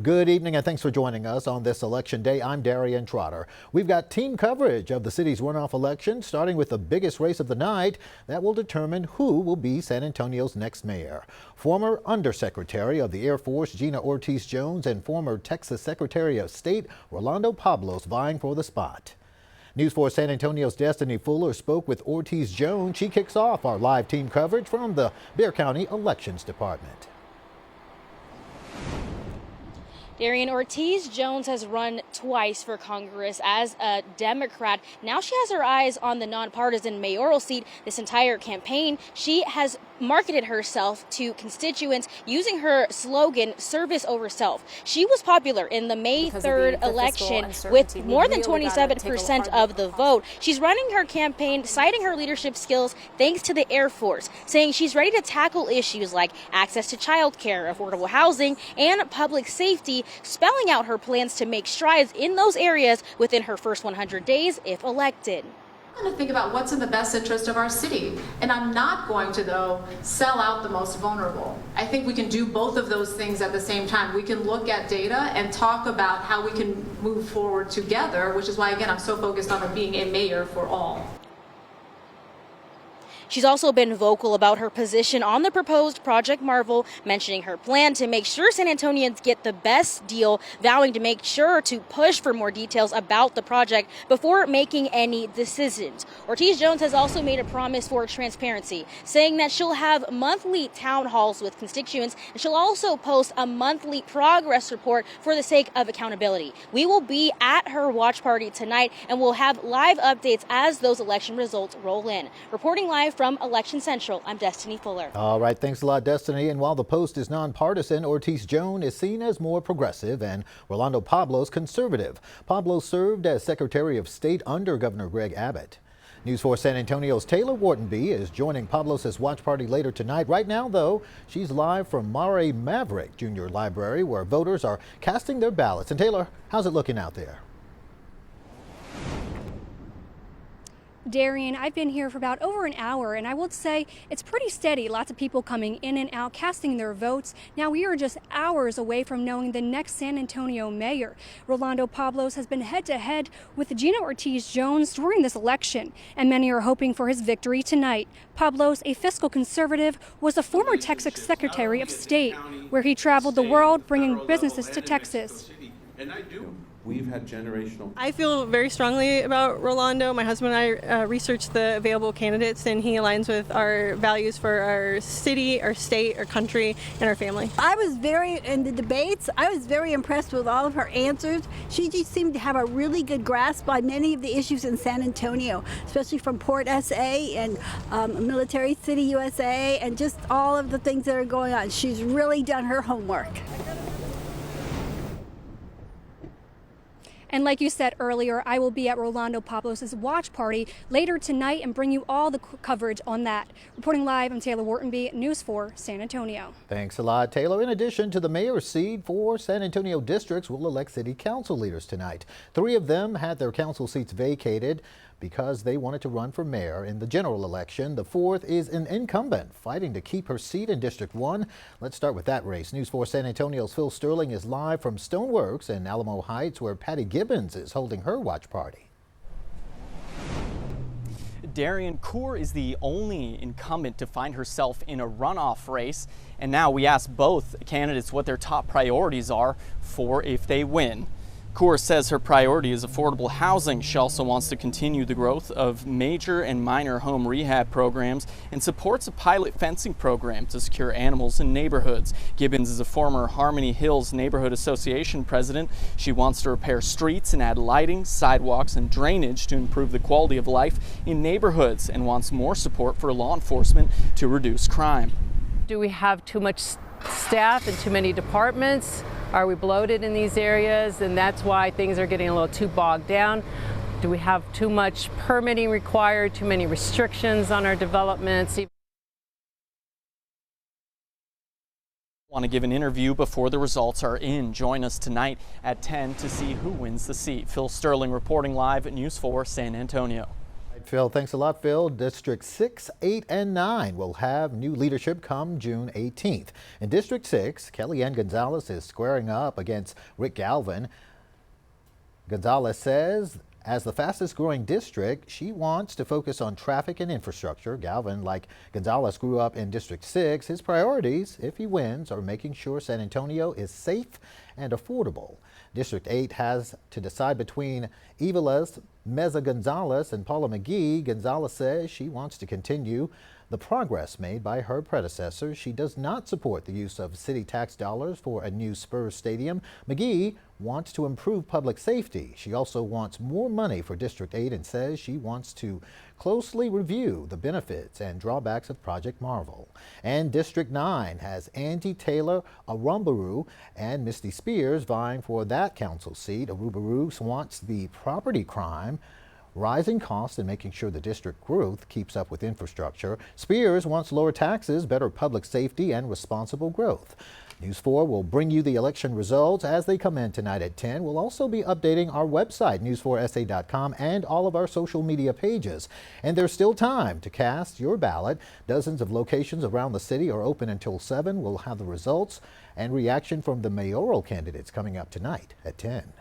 Good evening and thanks for joining us on this election day. I'm Darian Trotter. We've got team coverage of the city's runoff election, starting with the biggest race of the night that will determine who will be San Antonio's next mayor. Former Undersecretary of the Air Force Gina Ortiz Jones and former Texas Secretary of State Rolando Pablos vying for the spot. News 4 San Antonio's Destiny Fuller spoke with Ortiz Jones. She kicks off our live team coverage from the Bexar County Elections Department. Darian, Ortiz Jones has run twice for Congress as a Democrat. Now she has her eyes on the nonpartisan mayoral seat. This entire campaign, she has marketed herself to constituents using her slogan, service over self. She was popular in the May 3rd election with more than 27% of the vote. She's running her campaign, citing her leadership skills thanks to the Air Force, saying she's ready to tackle issues like access to child care, affordable housing, and public safety, spelling out her plans to make strides in those areas within her first 100 days if elected. I'm going to think about what's in the best interest of our city, and I'm not going to, though, sell out the most vulnerable. I think we can do both of those things at the same time. We can look at data and talk about how we can move forward together, which is why, again, I'm so focused on being a mayor for all. She's also been vocal about her position on the proposed Project Marvel, mentioning her plan to make sure San Antonians get the best deal, vowing to make sure to push for more details about the project before making any decisions. Ortiz Jones has also made a promise for transparency, saying that she'll have monthly town halls with constituents, and she'll also post a monthly progress report for the sake of accountability. We will be at her watch party tonight, and we'll have live updates as those election results roll in. Reporting live from Election Central, I'm Destiny Fuller. All right, thanks a lot, Destiny. And while the post is nonpartisan, Ortiz Jones is seen as more progressive and Rolando Pablos conservative. Pablos served as Secretary of State under Governor Greg Abbott. News 4 San Antonio's Taylor Whartonby is joining Pablos' watch party later tonight. Right now, though, she's live from Mare Maverick Junior Library, where voters are casting their ballots. And Taylor, how's it looking out there? Darian, I've been here for about over an hour, and I will say it's pretty steady. Lots of people coming in and out, casting their votes. Now we are just hours away from knowing the next San Antonio mayor. Rolando Pablos has been head-to-head with Gina Ortiz Jones during this election, and many are hoping for his victory tonight. Pablos, a fiscal conservative, was a former Texas Secretary of State, where he traveled the world bringing businesses to Texas. We've had generational. I feel very strongly about Rolando. My husband and I researched the available candidates, and he aligns with our values for our city, our state, our country, and our family. In the debates, I was very impressed with all of her answers. She just seemed to have a really good grasp on many of the issues in San Antonio, especially from Port SA and Military City USA, and just all of the things that are going on. She's really done her homework. And like you said earlier, I will be at Rolando Pablos' watch party later tonight and bring you all the coverage on that. Reporting live, I'm Taylor Whartonby, News 4 San Antonio. Thanks a lot, Taylor. In addition to the mayor's seat, 4 San Antonio districts will elect city council leaders tonight. 3 of them had their council seats vacated because they wanted to run for mayor in the general election. The 4th is an incumbent fighting to keep her seat in District 1. Let's start with that race. News 4 San Antonio's Phil Sterling is live from Stoneworks in Alamo Heights, where Patty Gibbons is holding her watch party. Darian, Coor is the only incumbent to find herself in a runoff race. And now we ask both candidates what their top priorities are for if they win. Coor says her priority is affordable housing. She also wants to continue the growth of major and minor home rehab programs and supports a pilot fencing program to secure animals in neighborhoods. Gibbons is a former Harmony Hills Neighborhood Association president. She wants to repair streets and add lighting, sidewalks, and drainage to improve the quality of life in neighborhoods, and wants more support for law enforcement to reduce crime. Do we have too much staff and too many departments? Are we bloated in these areas? And that's why things are getting a little too bogged down. Do we have too much permitting required, too many restrictions on our developments? Want to give an interview before the results are in. Join us tonight at 10 to see who wins the seat. Phil Sterling reporting live at News 4 San Antonio. right, Phil. Thanks a lot, Phil. District 6, 8, and 9 will have new leadership come June 18th. In District 6, Kellyanne Gonzalez is squaring up against Rick Galvin. Gonzalez says, as the fastest growing district, she wants to focus on traffic and infrastructure. Galvin, like Gonzalez, grew up in District 6. His priorities, if he wins, are making sure San Antonio is safe and affordable. District 8 has to decide between Eveles, Meza Gonzalez, and Paula McGee. Gonzalez says she wants to continue the progress made by her predecessor. She does not support the use of city tax dollars for a new Spurs stadium. McGee wants to improve public safety. She also wants more money for District 8 and says she wants to closely review the benefits and drawbacks of Project Marvel. And District 9 has Angie Taylor Arumbaru and Misty Spears vying for that council seat. Arumbaru wants the property crime, rising costs, and making sure the district growth keeps up with infrastructure. Spears wants lower taxes, better public safety, and responsible growth. News 4 will bring you the election results as they come in tonight at 10. We'll also be updating our website, news4sa.com, and all of our social media pages. And there's still time to cast your ballot. Dozens of locations around the city are open until 7. We'll have the results and reaction from the mayoral candidates coming up tonight at 10.